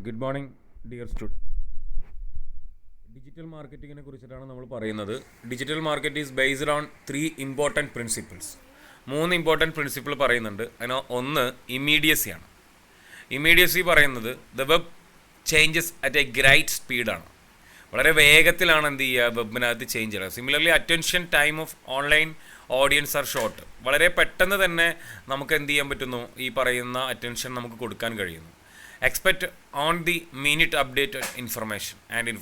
Good morning dear student. Digital മാർക്കറ്റിങ്ങിനെ കുറിച്ചിട്ടാണ് നമ്മൾ പറയുന്നത്. Digital market is based on 3 important principles. 3 important principle പറയുന്നുണ്ട്. അതിന് ഒന്ന് ഇമ്മീഡിയസിയാണ്. ഇമ്മീഡിയസി പറയുന്നത് the web changes at a great സ്പീഡാണ്. വളരെ വേഗത്തിലാണ് എന്ത് ചെയ്യുക, വെബിനകത്ത് ചേഞ്ച് ചെയ്യുക. Similarly attention time of online audience are short. വളരെ പെട്ടെന്ന് തന്നെ നമുക്ക് എന്ത് ചെയ്യാൻ പറ്റുന്നു, ഈ പറയുന്ന അറ്റൻഷൻ നമുക്ക് കൊടുക്കാൻ കഴിയുന്നു. Expect on the minute updated information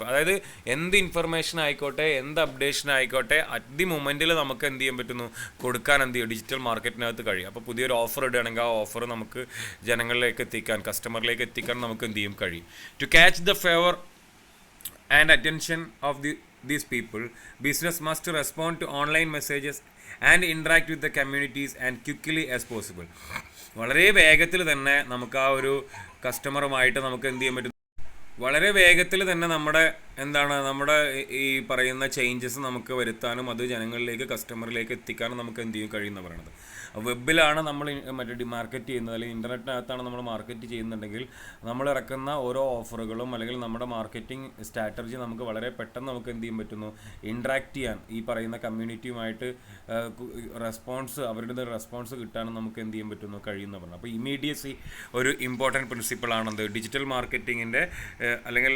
അതായത് എന്ത് ഇൻഫർമേഷൻ ആയിക്കോട്ടെ, എന്ത് അപ്ഡേഷൻ ആയിക്കോട്ടെ, അറ്റ് ദി മൊമെൻറ്റിൽ നമുക്ക് എന്ത് ചെയ്യാൻ പറ്റുന്നു, കൊടുക്കാൻ എന്ത് ചെയ്യും, ഡിജിറ്റൽ മാർക്കറ്റിനകത്ത് കഴിയും. അപ്പോൾ പുതിയൊരു ഓഫർ ഇടുകയാണെങ്കിൽ ആ ഓഫർ നമുക്ക് ജനങ്ങളിലേക്ക് എത്തിക്കാൻ, കസ്റ്റമറിലേക്ക് എത്തിക്കാൻ നമുക്ക് എന്ത് ചെയ്യും, കഴിയും. To catch the favour and attention of these people, business must respond to online messages and interact with the communities and quickly as possible. വളരെ വേഗത്തിൽ തന്നെ നമുക്ക് ആ ഒരു കസ്റ്റമറുമായിട്ട് നമുക്ക് എന്ത് ചെയ്യാൻ പറ്റും, വളരെ വേഗത്തിൽ തന്നെ നമ്മുടെ ഈ പറയുന്ന ചേഞ്ചസ് നമുക്ക് വരുത്താനും അത് ജനങ്ങളിലേക്ക്, കസ്റ്റമറിലേക്ക് എത്തിക്കാനും നമുക്ക് എന്ത് ചെയ്യും കഴിയുമെന്ന് പറയുന്നത്. വെബിലാണ് നമ്മൾ മാർക്കറ്റ് ചെയ്യുന്നത്, അല്ലെങ്കിൽ ഇൻ്റർനെറ്റിനകത്താണ് നമ്മൾ മാർക്കറ്റ് ചെയ്യുന്നുണ്ടെങ്കിൽ നമ്മൾ ഇറക്കുന്ന ഓരോ ഓഫറുകളും അല്ലെങ്കിൽ നമ്മുടെ മാർക്കറ്റിംഗ് സ്ട്രാറ്റജി നമുക്ക് വളരെ പെട്ടെന്ന് നമുക്ക് എന്ത് ചെയ്യാൻ പറ്റുന്നു, ഇൻട്രാക്ട് ചെയ്യാൻ, ഈ പറയുന്ന കമ്മ്യൂണിറ്റിയുമായിട്ട് അവരുടെ റെസ്പോൺസ് കിട്ടാനും നമുക്ക് എന്ത് ചെയ്യാൻ പറ്റുന്നു, കഴിയുന്ന പറഞ്ഞു. അപ്പോൾ ഇമ്മീഡിയസി ഒരു ഇമ്പോർട്ടൻറ്റ് പ്രിൻസിപ്പിളാണെന്ത് ഡിജിറ്റൽ മാർക്കറ്റിങ്ങിൻ്റെ, അല്ലെങ്കിൽ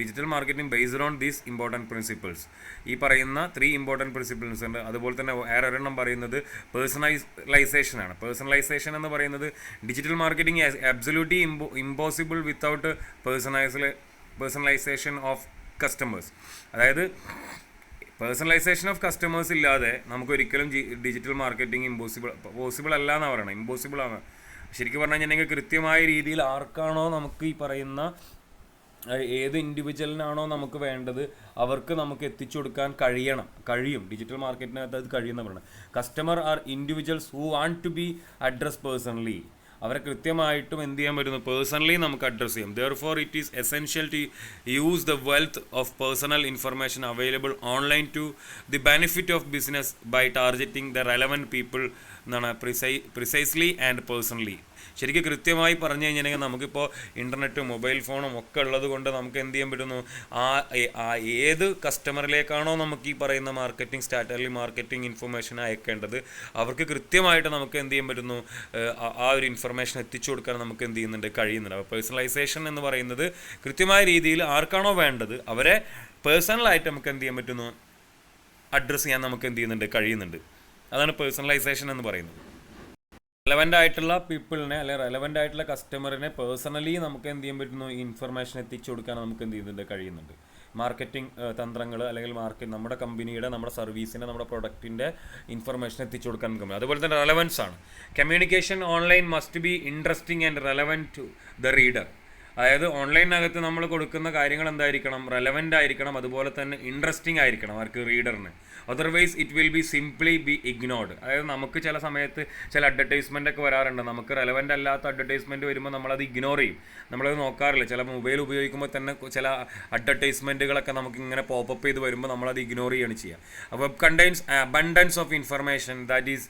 digital marketing based on these important principles. ഈ പറയുന്ന 3 ഇമ്പോർട്ടൻറ്റ് പ്രിൻസിപ്പിൾസ് ഉണ്ട്. അതുപോലെ തന്നെ വേറെ ഒരെണ്ണം പറയുന്നത് പേഴ്സണലൈസേഷൻ ആണ്. പേഴ്സണലൈസേഷൻ എന്ന് പറയുന്നത് digital marketing absolutely impossible without personalisation of customers. അതായത് പേഴ്സണലൈസേഷൻ ഓഫ് കസ്റ്റമേഴ്സ് ഇല്ലാതെ നമുക്കൊരിക്കലും ഡിജിറ്റൽ മാർക്കറ്റിംഗ് പോസിബിൾ അല്ല എന്നാണ് പറയുന്നത്. ഇമ്പോസിബിൾ ആണ്. ശരിക്കും പറഞ്ഞു കഴിഞ്ഞിട്ടുണ്ടെങ്കിൽ കൃത്യമായ രീതിയിൽ ആർക്കാണോ നമുക്ക് ഈ പറയുന്ന ഏത് ഇൻഡിവിജ്വലിനാണോ നമുക്ക് വേണ്ടത് അവർക്ക് നമുക്ക് എത്തിച്ചു കൊടുക്കാൻ കഴിയും. ഡിജിറ്റൽ മാർക്കറ്റിനകത്ത് അത് കഴിയുന്ന പറയുന്നത്. Customer are individuals who want to be address personally. അവരെ കൃത്യമായിട്ടും എന്ത് ചെയ്യാൻ പറ്റുന്നു, പേഴ്സണലി നമുക്ക് അഡ്രസ്സ് ചെയ്യാം. Therefore it is essential to use the wealth of personal information available online to the benefit of business by targeting the relevant people എന്നാണ്, precisely and personally. ശരിക്കും കൃത്യമായി പറഞ്ഞു കഴിഞ്ഞിട്ടുണ്ടെങ്കിൽ നമുക്കിപ്പോൾ ഇൻ്റർനെറ്റും മൊബൈൽ ഫോണും ഒക്കെ ഉള്ളത് കൊണ്ട് നമുക്ക് എന്ത് ചെയ്യാൻ പറ്റുന്നു, ഏത് കസ്റ്റമറിലേക്കാണോ നമുക്ക് ഈ പറയുന്ന മാർക്കറ്റിംഗ് സ്ട്രാറ്റജി, മാർക്കറ്റിംഗ് ഇൻഫർമേഷൻ അയക്കേണ്ടത്, അവർക്ക് കൃത്യമായിട്ട് നമുക്ക് എന്ത് ചെയ്യാൻ പറ്റുന്നു, ആ ഒരു ഇൻഫർമേഷൻ എത്തിച്ചു കൊടുക്കാൻ നമുക്ക് എന്ത് ചെയ്യുന്നുണ്ട്, കഴിയുന്നുണ്ട്. അപ്പോൾ പേഴ്സണലൈസേഷൻ എന്ന് പറയുന്നത് കൃത്യമായ രീതിയിൽ ആർക്കാണോ വേണ്ടത് അവരെ പേഴ്സണലായിട്ട് നമുക്ക് എന്ത് ചെയ്യാൻ പറ്റുന്നു, അഡ്രസ്സ് ചെയ്യാൻ നമുക്ക് എന്ത് ചെയ്യുന്നുണ്ട്, കഴിയുന്നുണ്ട്. അതാണ് പേഴ്സണലൈസേഷൻ എന്ന് പറയുന്നത്. റെലവൻ്റ് ആയിട്ടുള്ള പീപ്പിളിനെ, അല്ലെങ്കിൽ റെലവൻ്റ് ആയിട്ടുള്ള കസ്റ്റമറിനെ പേഴ്സണലി നമുക്ക് എന്ത് ചെയ്യാൻ പറ്റുന്നു, ഇൻഫർമേഷൻ എത്തിച്ചു കൊടുക്കാൻ നമുക്ക് എന്ത് ചെയ്യുന്നുണ്ട്, കഴിയുന്നുണ്ട്. മാർക്കറ്റിംഗ് തന്ത്രങ്ങൾ, അല്ലെങ്കിൽ നമ്മുടെ കമ്പനിയുടെ, നമ്മുടെ സർവീസിൻ്റെ, നമ്മുടെ പ്രൊഡക്റ്റിൻ്റെ ഇൻഫർമേഷൻ എത്തിച്ചു കൊടുക്കാൻ കഴിയും. അതുപോലെ തന്നെ റെലവൻസ് ആണ്. Communication online must be interesting and relevant to the reader. അതായത് ഓൺലൈനകത്ത് നമ്മൾ കൊടുക്കുന്ന കാര്യങ്ങൾ എന്തായിരിക്കണം, റെലവൻ്റ് ആയിരിക്കണം, അതുപോലെ തന്നെ ഇൻട്രസ്റ്റിംഗ് ആയിരിക്കണം ആർക്ക്, റീഡറിന്. Otherwise it will be simply be ignored. അതായത് നമുക്ക് ചില സമയത്ത് ചില അഡ്വർടൈസ്മെൻ്റ് ഒക്കെ വരാറുണ്ട്. നമുക്ക് റെലവൻ്റ് അല്ലാത്ത അഡ്വർടൈസ്മെൻറ്റ് വരുമ്പോൾ നമ്മളത് ഇഗ്നോർ ചെയ്യും, നമ്മളത് നോക്കാറില്ല. ചില മൊബൈൽ ഉപയോഗിക്കുമ്പോൾ തന്നെ ചില അഡ്വർടൈസ്മെൻറ്റുകളൊക്കെ നമുക്ക് ഇങ്ങനെ പോപ്പപ്പ് ചെയ്ത് വരുമ്പോൾ നമ്മളത് ഇഗ്നോർ ചെയ്യുകയാണ് ചെയ്യുക. അപ്പോൾ web contains abundance of information that is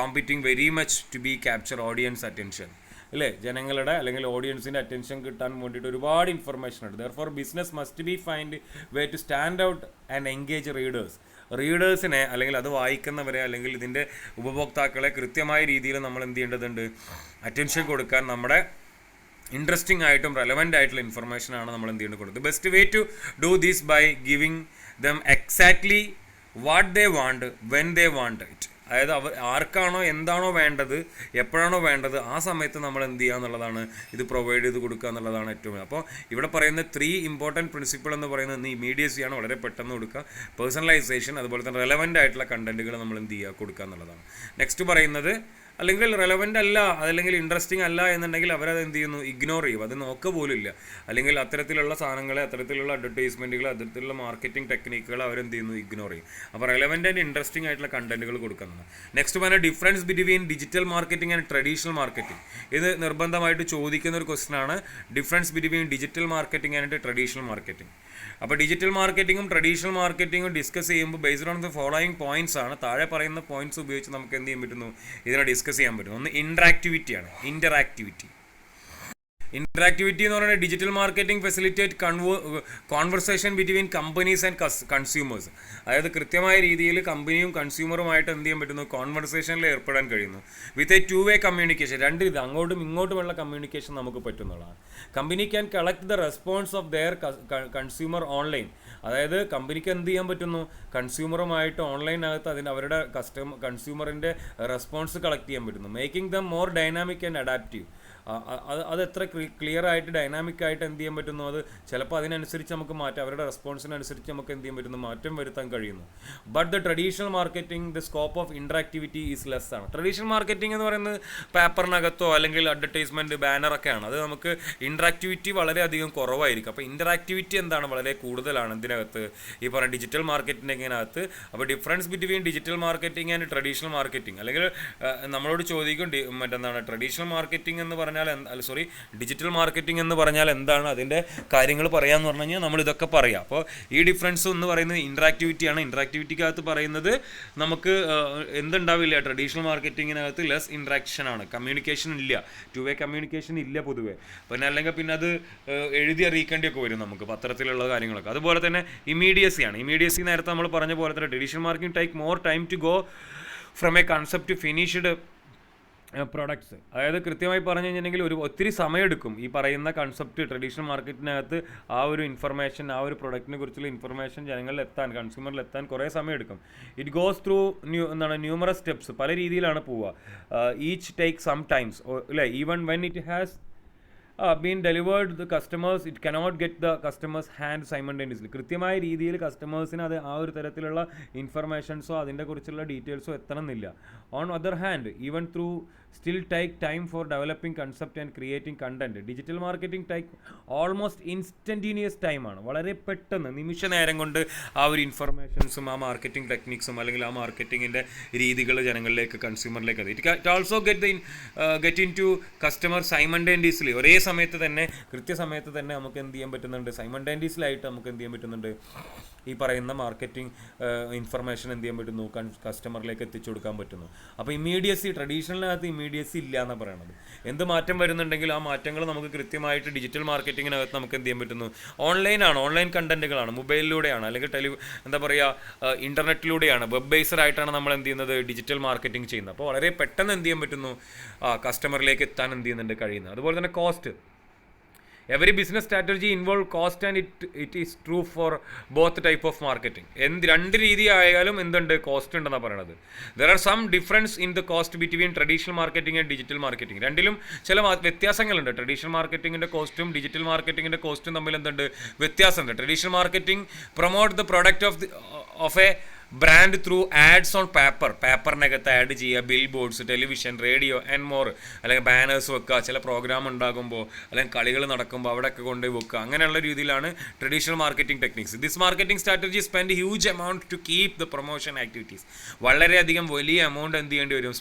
competing very much to be capture audience attention. അല്ലേ, ജനങ്ങളുടെ അല്ലെങ്കിൽ ഓഡിയൻസിൻ്റെ അറ്റൻഷൻ കിട്ടാൻ വേണ്ടിയിട്ട് ഒരുപാട് ഇൻഫർമേഷൻ ഉണ്ട്. Therefore business must be find way to stand out and engage റീഡേഴ്സിനെ, അല്ലെങ്കിൽ അത് വായിക്കുന്നവരെ, അല്ലെങ്കിൽ ഇതിൻ്റെ ഉപഭോക്താക്കളെ കൃത്യമായ രീതിയിൽ നമ്മൾ എന്ത് ചെയ്യേണ്ടതുണ്ട്, അറ്റൻഷൻ കൊടുക്കാൻ നമ്മുടെ ഇൻട്രസ്റ്റിംഗ് ആയിട്ടും റെലവൻ്റ് ആയിട്ടുള്ള ഇൻഫർമേഷനാണ് നമ്മൾ എന്ത് ചെയ്യേണ്ടത് കൊടുക്കുന്നത്. Best way to do this by giving them exactly what they want when they want it. അതായത് ആർക്കാണോ എന്താണോ വേണ്ടത്, എപ്പോഴാണോ വേണ്ടത്, ആ സമയത്ത് നമ്മൾ എന്ത് ചെയ്യുക എന്നുള്ളതാണ്, ഇത് പ്രൊവൈഡ് ചെയ്ത് കൊടുക്കുക എന്നുള്ളതാണ് ഏറ്റവും. അപ്പോൾ ഇവിടെ പറയുന്ന 3 ഇമ്പോർട്ടൻറ്റ് പ്രിൻസിപ്പിൾ എന്ന് പറയുന്നത് ഇമ്മീഡിയസിയാണ്, വളരെ പെട്ടെന്ന് കൊടുക്കുക, പേഴ്സണലൈസേഷൻ, അതുപോലെ തന്നെ റെലവൻ്റ് ആയിട്ടുള്ള കണ്ടൻറ്റുകൾ നമ്മൾ എന്ത് ചെയ്യുക, കൊടുക്കുക എന്നുള്ളതാണ്. നെക്സ്റ്റ് പറയുന്നത്, അല്ലെങ്കിൽ റെലവൻ്റ് അല്ല, അതല്ലെങ്കിൽ ഇൻട്രസ്റ്റിംഗ് അല്ല എന്നുണ്ടെങ്കിൽ അവരത് എന്ത് ചെയ്യുന്നു, ഇഗ്നോർ ചെയ്യും, അത് നോക്കുക പോലുമില്ല. അല്ലെങ്കിൽ അത്തരത്തിലുള്ള സാധനങ്ങളെ, അത്തരത്തിലുള്ള അഡ്വർടൈസ്മെൻറ്റുകൾ, അത്തരത്തിലുള്ള മാർക്കറ്റിംഗ് ടെക്നിക്കുകൾ അവരെന്ത് ചെയ്യുന്നു, ഇഗ്നോർ ചെയ്യും. അപ്പോൾ റെലവൻ്റ് ആൻഡ് ഇൻട്രസ്റ്റിംഗ് ആയിട്ടുള്ള കണ്ടൻറ്റുകൾ കൊടുക്കുന്നത്. നെക്സ്റ്റ് പറഞ്ഞാൽ difference between digital marketing and traditional marketing. ഇത് നിർബന്ധമായിട്ട് ചോദിക്കുന്ന ഒരു ക്വസ്റ്റൻ ആണ്, difference between digital marketing and traditional marketing. അപ്പോൾ ഡിജിറ്റൽ മാർക്കറ്റിങ്ങും ട്രഡീഷണൽ മാർക്കറ്റിങ്ങും ഡിസ്കസ് ചെയ്യുമ്പോൾ based on the following points ആണ്. താഴെ പറയുന്ന പോയിന്റ്സ് ഉപയോഗിച്ച് നമുക്ക് എന്ത് ചെയ്യാൻ പറ്റുന്നു, ഇതിനെ ഡിസ്കസ് ചെയ്യാൻ പറ്റും. ഒന്ന് ഇൻറ്ററാക്ടിവിറ്റി ആണ്. ഇന്ററാക്ടിവിറ്റി എന്ന് പറയുന്നത് digital marketing facilitate conversation between companies and consumers. അതായത് കൃത്യമായ രീതിയിൽ കമ്പനിയും കൺസ്യൂമറുമായിട്ട് എന്ത് ചെയ്യാൻ പറ്റുന്നു, കോൺവെർസേഷനിൽ ഏർപ്പെടാൻ കഴിയുന്നു. വിത്ത് എ 2-way കമ്മ്യൂണിക്കേഷൻ, രണ്ട് ഇത് അങ്ങോട്ടും ഇങ്ങോട്ടുമുള്ള കമ്മ്യൂണിക്കേഷൻ നമുക്ക് പറ്റുന്നതാണ്. Company can collect the response of their consumer online. അതായത് കമ്പനിക്ക് എന്ത് ചെയ്യാൻ പറ്റുന്നു, കൺസ്യൂമറുമായിട്ട് ഓൺലൈനകത്ത് അവരുടെ കൺസ്യൂമറിൻ്റെ റെസ്പോൺസ് കളക്ട് ചെയ്യാൻ പറ്റുന്നു. Making them more dynamic and adaptive. അത് എത്ര ക്ലിയർ ആയിട്ട് ഡൈനാമിക് ആയിട്ട് എന്ത് ചെയ്യാൻ പറ്റുന്നു, അത് ചിലപ്പോൾ അതിനനുസരിച്ച് നമുക്ക് മാറ്റാം, അവരുടെ റെസ്പോൺസിനനുസരിച്ച് നമുക്ക് എന്ത് ചെയ്യാൻ പറ്റുന്നു, മാറ്റം വരുത്താൻ കഴിയുന്നു. But the traditional marketing the scope of interactivity is less ആണ്. ട്രഡീഷണൽ മാർക്കറ്റിംഗ് എന്ന് പറയുന്നത് പേപ്പറിനകത്തോ അല്ലെങ്കിൽ അഡ്വർടൈസ്മെൻറ്റ് ബാനറൊക്കെയാണ്. അത് നമുക്ക് ഇൻട്രാക്ടിവിറ്റി വളരെയധികം കുറവായിരിക്കും. അപ്പോൾ ഇൻട്രാക്ടിവിറ്റി എന്താണ്, വളരെ കൂടുതലാണ് ഇതിനകത്ത്, ഈ പറയുന്ന ഡിജിറ്റൽ മാർക്കറ്റിങ്ങിനകത്ത്. അപ്പോൾ difference between digital marketing and traditional marketing, അല്ലെങ്കിൽ നമ്മളോട് ചോദിക്കും മറ്റെന്താണ് ട്രഡീഷണൽ മാർക്കറ്റിംഗ് എന്ന് പറഞ്ഞാൽ, ഡിജിറ്റൽ മാർക്കറ്റിംഗ് എന്ന് പറഞ്ഞാൽ എന്താണ്, അതിൻ്റെ കാര്യങ്ങൾ പറയാമെന്ന് പറഞ്ഞു കഴിഞ്ഞാൽ നമ്മൾ ഇതൊക്കെ പറയാം. അപ്പോൾ ഈ ഡിഫറൻസ് എന്ന് പറയുന്നത് ഇൻട്രാക്ടിവിറ്റിയാണ്. ഇൻട്രാക്ടിവിറ്റിക്കകത്ത് പറയുന്നത് നമുക്ക് എന്തുണ്ടാവില്ല, ട്രഡീഷണൽ മാർക്കറ്റിങ്ങിനകത്ത് ലെസ് ഇൻട്രാക്ഷൻ ആണ്, കമ്മ്യൂണിക്കേഷൻ ഇല്ല, 2-way കമ്മ്യൂണിക്കേഷൻ ഇല്ല പൊതുവെ. പിന്നെ അല്ലെങ്കിൽ പിന്നെ അത് എഴുതി അറിയിക്കേണ്ടിയൊക്കെ വരും നമുക്ക് പത്രത്തിലുള്ള കാര്യങ്ങളൊക്കെ. അതുപോലെ തന്നെ ഇമീഡിയസിയാണ്. ഇമീഡിയസി നേരത്തെ നമ്മൾ പറഞ്ഞ പോലെ തന്നെ traditional marketing take more time to go from a concept to finished products. അതായത് കൃത്യമായി പറഞ്ഞു കഴിഞ്ഞിട്ടുണ്ടെങ്കിൽ ഒത്തിരി സമയമെടുക്കും ഈ പറയുന്ന കൺസെപ്റ്റ് ട്രഡീഷണൽ മാർക്കറ്റിനകത്ത് ആ ഒരു ഇൻഫർമേഷൻ, ആ ഒരു പ്രൊഡക്റ്റിനെ കുറിച്ചുള്ള ഇൻഫർമേഷൻ ജനങ്ങളിൽ എത്താൻ, കൺസ്യൂമറിൽ എത്താൻ കുറേ സമയമെടുക്കും. It goes through numerous steps, പല രീതിയിലാണ് പോവുക. ഈച്ച് ടേക്ക് സം ടൈംസ് അല്ലേ, even when it has been delivered the customers it cannot get the customers hand simultaneously. കൃത്യമായ രീതിയിൽ കസ്റ്റമേഴ്സിന് അത് ആ ഒരു തരത്തിലുള്ള ഇൻഫർമേഷൻസോ അതിൻ്റെ കുറിച്ചുള്ള ഡീറ്റെയിൽസോ എത്തണമെന്നില്ല. On other hand even though still take time for developing concept and creating content. Digital marketing take almost instantaneous time ആണ്, വളരെ പെട്ടെന്ന് നിമിഷ നേരം കൊണ്ട് ആ ഒരു ഇൻഫർമേഷൻസും ആ മാർക്കറ്റിംഗ് ടെക്നിക്സും അല്ലെങ്കിൽ ആ മാർക്കറ്റിങ്ങിൻ്റെ രീതികൾ ജനങ്ങളിലേക്ക്, കൺസ്യൂമറിലേക്ക് അത് it also get in to customer simultaneously. ഒരേ സമയത്ത് തന്നെ, കൃത്യസമയത്ത് തന്നെ നമുക്ക് എന്ത് ചെയ്യാൻ പറ്റുന്നുണ്ട്, സൈമൾട്ടേനിയസ്ലായിട്ട് നമുക്ക് എന്ത് ചെയ്യാൻ പറ്റുന്നുണ്ട്, ഈ പറയുന്ന മാർക്കറ്റിംഗ് ഇൻഫർമേഷൻ എന്ത് ചെയ്യാൻ പറ്റുന്നു, കസ്റ്റമറിലേക്ക് എത്തിച്ചു കൊടുക്കാൻ പറ്റുന്നു. അപ്പോൾ ഇമ്മീഡിയസി, ട്രഡീഷണലിനകത്ത് ഇമ്മീഡിയസി ഇല്ല എന്നാണ് പറയണത്. എന്ത് മാറ്റം വരുന്നുണ്ടെങ്കിൽ ആ മാറ്റങ്ങൾ നമുക്ക് കൃത്യമായിട്ട് ഡിജിറ്റൽ മാർക്കറ്റിങ്ങിനകത്ത് നമുക്ക് എന്ത് ചെയ്യാൻ പറ്റുന്നു, ഓൺലൈനാണ്, ഓൺലൈൻ കണ്ടന്റുകളാണ്, മൊബൈലിലൂടെയാണ്, അല്ലെങ്കിൽ എന്താ പറയുക ഇൻ്റർനെറ്റിലൂടെയാണ്, വെബ് ബേസ്ഡ് ആയിട്ടാണ് നമ്മൾ എന്ത് ചെയ്യുന്നത്, ഡിജിറ്റൽ മാർക്കറ്റിംഗ് ചെയ്യുന്നത്. അപ്പോൾ വളരെ പെട്ടെന്ന് എന്ത് ചെയ്യാൻ പറ്റുന്നു, കസ്റ്റമറിലേക്ക് എത്താൻ എന്ത് ചെയ്യുന്നുണ്ട്, കഴിയുന്നത്. അതുപോലെ തന്നെ cost. Every business strategy involve cost and it is true for both type of marketing. രണ്ട് രീതി ആയാലും എന്തുണ്ട്, കോസ്റ്റ് ഉണ്ടെന്നാണ് പറയണത്. There are some difference in the cost between traditional marketing and digital marketing. രണ്ടിലും ചില വ്യത്യാസങ്ങളുണ്ട്. ട്രഡീഷണൽ മാർക്കറ്റിംഗിൻ്റെ കോസ്റ്റും ഡിജിറ്റൽ മാർക്കറ്റിംഗിൻ്റെ കോസ്റ്റും തമ്മിൽ എന്തുണ്ട്, വ്യത്യാസമുണ്ട്. Traditional marketing promote the product of a brand through ads on പേപ്പറിനകത്ത് ആഡ് ചെയ്യുക, billboards, television, radio and more, അല്ലെങ്കിൽ ബാനേഴ്സ് വെക്കുക, ചില പ്രോഗ്രാം ഉണ്ടാകുമ്പോൾ അല്ലെങ്കിൽ കളികൾ നടക്കുമ്പോൾ അവിടെയൊക്കെ കൊണ്ടുപോയി വെക്കുക. അങ്ങനെയുള്ള രീതിയിലാണ് traditional marketing techniques. This marketing strategy spend huge amount to keep the promotion activities. വളരെയധികം വലിയ എമൗണ്ട് എന്ത് ചെയ്യേണ്ടി വരും,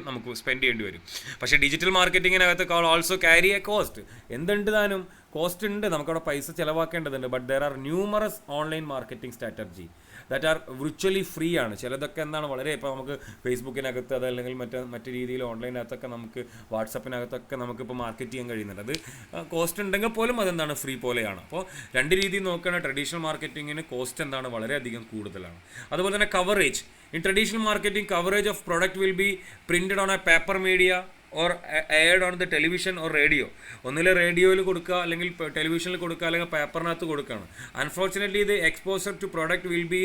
നമുക്ക് സ്പെൻഡ് ചെയ്യേണ്ടി വരും. പക്ഷേ ഡിജിറ്റൽ മാർക്കറ്റിങ്ങിനകത്ത് ഓൾസോ ക്യാരി എ കോസ്റ്റ്. എന്തുണ്ട് താനും, കോസ്റ്റ് ഉണ്ട്, നമുക്കവിടെ പൈസ ചിലവാക്കേണ്ടതുണ്ട്. But there are numerous online marketing strategy that are virtually free ആണ്. ചിലതൊക്കെ എന്താണ് വളരെ, ഇപ്പോൾ നമുക്ക് ഫേസ്ബുക്കിനകത്ത് അതല്ലെങ്കിൽ മറ്റു രീതിയിൽ ഓൺലൈനകത്തൊക്കെ നമുക്ക് വാട്സപ്പിനകത്തൊക്കെ നമുക്കിപ്പോൾ മാർക്കറ്റ് ചെയ്യാൻ കഴിയുന്നുണ്ട്. അത് കോസ്റ്റ് ഉണ്ടെങ്കിൽ പോലും അതെന്താണ്, ഫ്രീ പോലെയാണ്. അപ്പോൾ രണ്ട് രീതിയിൽ നോക്കുകയാണെങ്കിൽ ട്രഡീഷണൽ മാർക്കറ്റിങ്ങിന് കോസ്റ്റ് എന്താണ്, വളരെയധികം കൂടുതലാണ്. അതുപോലെ തന്നെ coverage. In traditional marketing coverage of product will B printed on A paper media or aired on the television or radio. ഒന്നിലെ റേഡിയോയിൽ കൊടുക്കുക, അല്ലെങ്കിൽ ടെലിവിഷനിൽ കൊടുക്കുക, അല്ലെങ്കിൽ പേപ്പറിനകത്ത് കൊടുക്കുകയാണ്. Unfortunately the exposure to product will be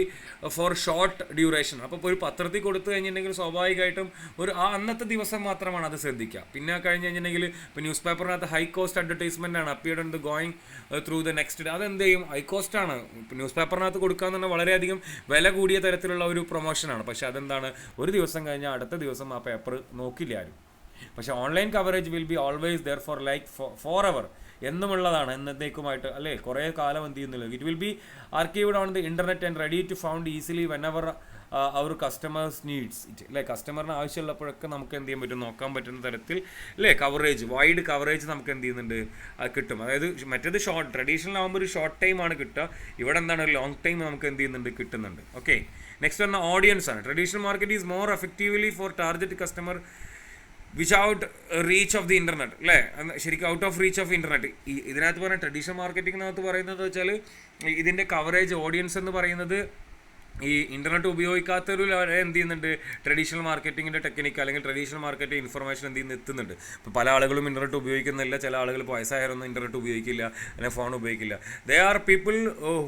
for short duration. അപ്പോൾ ഒരു പത്രത്തിൽ കൊടുത്തു കഴിഞ്ഞിട്ടുണ്ടെങ്കിൽ സ്വാഭാവികമായിട്ടും അന്നത്തെ ദിവസം മാത്രമാണ് അത് ശ്രദ്ധിക്കുക. പിന്നെ കഴിഞ്ഞ് കഴിഞ്ഞിട്ടുണ്ടെങ്കിൽ ഇപ്പോൾ ന്യൂസ് പേപ്പറിനകത്ത് ഹൈ കോസ്റ്റ് അഡ്വർടൈസ്മെൻ്റ് ആണ്, appeared on the going through the next day. അതെന്ത് ചെയ്യും, ഹൈ കോസ്റ്റാണ്. ന്യൂസ് പേപ്പറിനകത്ത് കൊടുക്കുക എന്ന് പറഞ്ഞാൽ വളരെയധികം വില കൂടിയ തരത്തിലുള്ള ഒരു പ്രൊമോഷനാണ്. പക്ഷേ അതെന്താണ്, ഒരു ദിവസം കഴിഞ്ഞാൽ അടുത്ത ദിവസം ആ പേപ്പർ നോക്കില്ല ആരും. പക്ഷേ online coverage will be always there for ever എന്നുമുള്ളതാണ്, എന്നത്തേക്കുമായിട്ട് അല്ലേ, കുറേ കാലം എന്ത് ചെയ്യുന്നില്ല. It will be archived on the internet and ready to found easily when ever our customers needs it. അല്ലേ, കസ്റ്റമറിന് ആവശ്യമുള്ളപ്പോഴൊക്കെ നമുക്ക് എന്ത് ചെയ്യാൻ പറ്റും, നോക്കാൻ പറ്റുന്ന തരത്തിൽ അല്ലേ കവറേജ്, വൈഡ് കവറേജ് നമുക്ക് എന്ത് ചെയ്യുന്നുണ്ട്, കിട്ടും. അതായത് മറ്റേത് ട്രഡീഷണൽ ആകുമ്പോൾ ഒരു ഷോർട്ട് ടൈമാണ് കിട്ടുക, ഇവിടെ എന്താണ് ഒരു ലോങ് ടൈം നമുക്ക് എന്ത് ചെയ്യുന്നുണ്ട്, കിട്ടുന്നുണ്ട്. ഓക്കെ, നെക്സ്റ്റ് വന്ന ഓഡിയൻസ് ആണ്. Traditional market is more effectively for target customer without reach of the internet അല്ലേ, ശരിക്കും out of reach of internet. ഇതിനകത്ത് പറഞ്ഞാൽ ട്രഡീഷണൽ മാർക്കറ്റിങ്ങിനകത്ത് പറയുന്നത് വെച്ചാൽ ഇതിൻ്റെ കവറേജ് ഓഡിയൻസ് എന്ന് പറയുന്നത് ഈ ഇൻ്റർനെറ്റ് ഉപയോഗിക്കാത്തൊരു എന്ത് ചെയ്യുന്നുണ്ട്, ട്രഡീഷണൽ മാർക്കറ്റിങ്ങിൻ്റെ ടെക്നിക്ക് അല്ലെങ്കിൽ ട്രഡീഷണൽ മാർക്കറ്റിംഗ് ഇൻഫർമേഷൻ എന്ത് ചെയ്യുന്നു എത്തുന്നുണ്ട്. ഇപ്പോൾ പല ആളുകളും ഇൻ്റർനെറ്റ് ഉപയോഗിക്കുന്നില്ല, ചില ആളുകൾ വയസ്സായവരൊന്നും ഇൻ്റർനെറ്റ് ഉപയോഗിക്കില്ല, അല്ലെങ്കിൽ ഫോൺ ഉപയോഗിക്കില്ല. They are people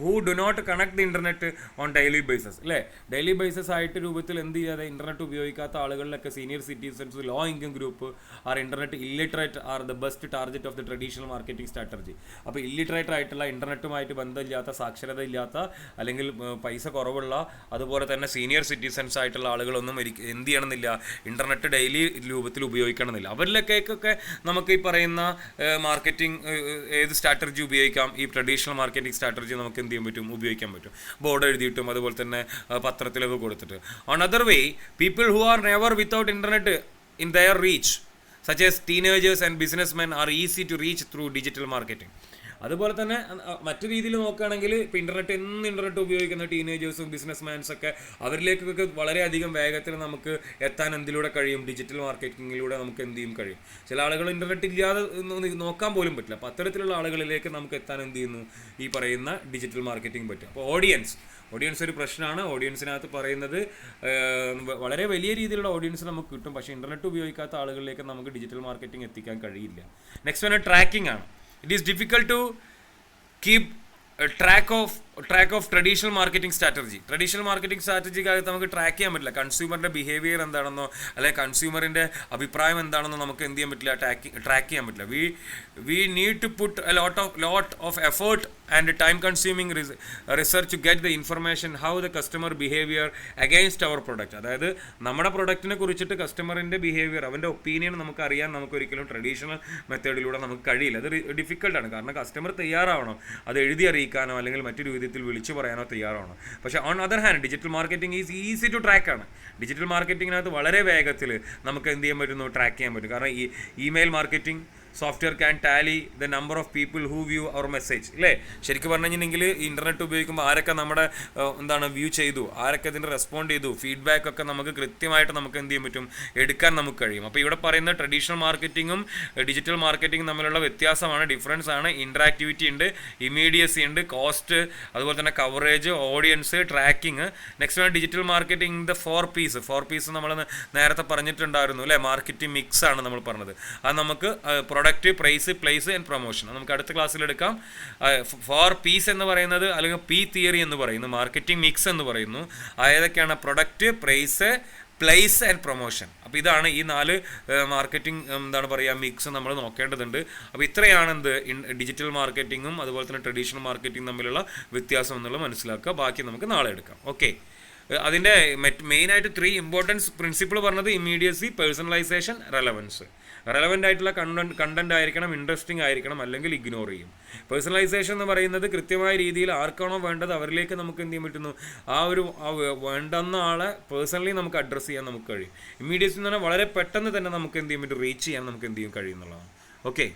who do not connect the internet on daily basis അല്ലേ. ഡെയിലി ബേസിസ് ആയിട്ട് രൂപത്തിൽ എന്ത് ചെയ്യാതെ ഇൻ്റർനെറ്റ് ഉപയോഗിക്കാത്ത ആളുകളിലൊക്കെ senior citizens, low income group are internet illiterate are the best target of the traditional marketing strategy. അപ്പോൾ illiterate ആയിട്ടുള്ള ഇൻ്റർനെറ്റുമായിട്ട് ബന്ധമില്ലാത്ത, സാക്ഷരത ഇല്ലാത്ത, അല്ലെങ്കിൽ പൈസ കുറവുള്ള, അതുപോലെ തന്നെ സീനിയർ സിറ്റിസൺസ് ആയിട്ടുള്ള ആളുകളൊന്നും എന്ത് ചെയ്യണമെന്നില്ല, ഇൻ്റർനെറ്റ് ഡെയിലി രൂപത്തിൽ ഉപയോഗിക്കണമെന്നില്ല. അവരിലേക്കൊക്കെ നമുക്ക് ഈ പറയുന്ന മാർക്കറ്റിംഗ് ഏത് സ്ട്രാറ്റജി ഉപയോഗിക്കാം, ഈ ട്രഡീഷണൽ മാർക്കറ്റിംഗ് സ്ട്രാറ്റജി നമുക്ക് എന്ത് ചെയ്യാൻ പറ്റും, ഉപയോഗിക്കാൻ പറ്റും. ബോർഡ് എഴുതിയിട്ടും അതുപോലെ തന്നെ പത്രത്തിലൊക്കെ കൊടുത്തിട്ട്. On other way, people who are never without internet in their reach such as teenagers and businessmen are easy to reach through digital marketing. അതുപോലെ തന്നെ മറ്റു രീതിയിൽ നോക്കുകയാണെങ്കിൽ ഇപ്പോൾ ഇൻ്റർനെറ്റ് ഉപയോഗിക്കുന്ന ടീനേജേഴ്സും ബിസിനസ്മാൻസൊക്കെ അവരിലേക്കൊക്കെ വളരെയധികം വേഗത്തിൽ നമുക്ക് എത്താൻ എന്തിലൂടെ കഴിയും, ഡിജിറ്റൽ മാർക്കറ്റിങ്ങിലൂടെ നമുക്ക് എന്ത് ചെയ്യും കഴിയും. ചില ആളുകൾ ഇൻ്റർനെറ്റ് ഇല്ലാതെ നോക്കാൻ പോലും പറ്റില്ല. അപ്പോൾ അത്തരത്തിലുള്ള ആളുകളിലേക്ക് നമുക്ക് എത്താൻ എന്ത് ചെയ്യുന്നു, ഈ പറയുന്ന ഡിജിറ്റൽ മാർക്കറ്റിംഗ് പറ്റും. അപ്പോൾ ഓഡിയൻസ് ഒരു പ്രശ്നമാണ്. ഓഡിയൻസിനകത്ത് പറയുന്നത് വളരെ വലിയ രീതിയിലുള്ള ഓഡിയൻസ് നമുക്ക് കിട്ടും, പക്ഷേ ഇൻ്റർനെറ്റ് ഉപയോഗിക്കാത്ത ആളുകളിലേക്ക് നമുക്ക് ഡിജിറ്റൽ മാർക്കറ്റിംഗ് എത്തിക്കാൻ കഴിയില്ല. നെക്സ്റ്റ് വൺ ട്രാക്കിംഗ് ആണ്. It is difficult to keep a track of traditional marketing strategy. Traditional marketing സ്ട്രാറ്റജിക്കകത്ത് നമുക്ക് ട്രാക്ക് ചെയ്യാൻ പറ്റില്ല. കൺസ്യൂമറിൻ്റെ ബിഹേവിയർ എന്താണെന്നോ അല്ലെങ്കിൽ കൺസ്യൂമറിൻ്റെ അഭിപ്രായം എന്താണെന്നോ നമുക്ക് എന്ത് ചെയ്യാൻ പറ്റില്ല, ട്രാക്ക് ചെയ്യാൻ പറ്റില്ല. We need to put a lot of effort and time consuming research to get the information how the customer behaviour against our product. അതായത് നമ്മുടെ പ്രൊഡക്റ്റിനെ കുറിച്ചിട്ട് കസ്റ്റമറിൻ്റെ ബിഹേവിയർ, അവൻ്റെ ഒപ്പീനിയൻ നമുക്ക് അറിയാൻ നമുക്ക് ഒരിക്കലും ട്രഡീഷണൽ മെത്തേഡിലൂടെ നമുക്ക് കഴിയില്ല. അത് ഡിഫിക്കൽട്ടാണ്. കാരണം കസ്റ്റമർ തയ്യാറാവണം അത് എഴുതി അറിയിക്കാനോ അല്ലെങ്കിൽ മറ്റൊരു വിധത്തിൽ വിളിച്ചു പറയാനോ തയ്യാറാവണം. പക്ഷേ on other hand digital marketing is easy to track ആണ്. ഡിജിറ്റൽ മാർക്കറ്റിങ്ങിനകത്ത് വളരെ വേഗത്തിൽ നമുക്ക് എന്ത് ചെയ്യാൻ പറ്റുന്നു, ട്രാക്ക് ചെയ്യാൻ പറ്റും. കാരണം ഈ email marketing software can tally the number of people who view our message ഇല്ലേ. ശരിക്കും പറഞ്ഞു കഴിഞ്ഞിട്ടുണ്ടെങ്കിൽ ഇൻ്റർനെറ്റ് ഉപയോഗിക്കുമ്പോൾ ആരൊക്കെ നമ്മുടെ വ്യൂ ചെയ്തു, ആരൊക്കെ ഇതിന് റെസ്പോണ്ട് ചെയ്തു, ഫീഡ്ബാക്ക് ഒക്കെ നമുക്ക് കൃത്യമായിട്ട് നമുക്ക് എന്ത് ചെയ്യാൻ പറ്റും, എടുക്കാൻ നമുക്ക് കഴിയും. അപ്പോൾ ഇവിടെ പറയുന്ന ട്രഡീഷണൽ മാർക്കറ്റിങ്ങും ഡിജിറ്റൽ മാർക്കറ്റിംഗും തമ്മിലുള്ള വ്യത്യാസമാണ്, ഡിഫറൻസ് ആണ്. ഇൻട്രാക്ടിവിറ്റി ഉണ്ട്, ഇമീഡിയസി ഉണ്ട്, കോസ്റ്റ്, അതുപോലെ തന്നെ കവറേജ്, ഓഡിയൻസ്, ട്രാക്കിങ്. നെക്സ്റ്റ് ആണ് digital marketing the four Ps നമ്മൾ നേരത്തെ പറഞ്ഞിട്ടുണ്ടായിരുന്നു അല്ലേ. മാർക്കറ്റിംഗ് മിക്സ് ആണ് നമ്മൾ പറഞ്ഞത്. അത് നമുക്ക് product, price, place and promotion നമുക്ക് അടുത്ത ക്ലാസ്സിൽ എടുക്കാം. 4 P's എന്ന് പറയുന്നത് അല്ലെങ്കിൽ പി തിയറി എന്ന് പറയുന്നു, മാർക്കറ്റിംഗ് മിക്സ് എന്ന് പറയുന്നു. ഏതൊക്കെയാണ്? Product, price, place and promotion. അപ്പോൾ ഇതാണ് ഈ 4 മാർക്കറ്റിംഗ് മിക്സ് നമ്മൾ നോക്കേണ്ടതുണ്ട്. അപ്പോൾ ഇത്രയാണ് ഡിജിറ്റൽ മാർക്കറ്റിങ്ങും അതുപോലെ തന്നെ ട്രഡീഷണൽ മാർക്കറ്റിംഗ് തമ്മിലുള്ള വ്യത്യാസം എന്നുള്ളത് മനസ്സിലാക്കുക. ബാക്കി നമുക്ക് നാളെ എടുക്കാം. ഓക്കെ. അതിൻ്റെ മെയിനായിട്ട് 3 ഇമ്പോർട്ടൻസ് പ്രിൻസിപ്പിൾ പറഞ്ഞത് ഇമ്മീഡിയസി, പേഴ്സണലൈസേഷൻ, റെലവൻസ്. റെലവൻ്റ് ആയിട്ടുള്ള കണ്ടന്റ് ആയിരിക്കണം, ഇൻട്രസ്റ്റിംഗ് ആയിരിക്കണം, അല്ലെങ്കിൽ ഇഗ്നോർ ചെയ്യും. പേഴ്സണലൈസേഷൻ എന്ന് പറയുന്നത് കൃത്യമായ രീതിയിൽ ആർക്കാണോ വേണ്ടത് അവരിലേക്ക് നമുക്ക് എന്ത് ചെയ്യാൻ പറ്റുന്നു, വേണ്ടുന്ന ആളെ പേഴ്സണലി നമുക്ക് അഡ്രസ്സ് ചെയ്യാൻ നമുക്ക് കഴിയും. ഇമ്മീഡിയസി എന്ന് പറഞ്ഞാൽ വളരെ പെട്ടെന്ന് തന്നെ നമുക്ക് എന്ത് ചെയ്യാൻ പറ്റും, റീച്ച് ചെയ്യാൻ നമുക്ക് എന്ത് ചെയ്യാൻ കഴിയുന്നുള്ളതാണ്. ഓക്കെ.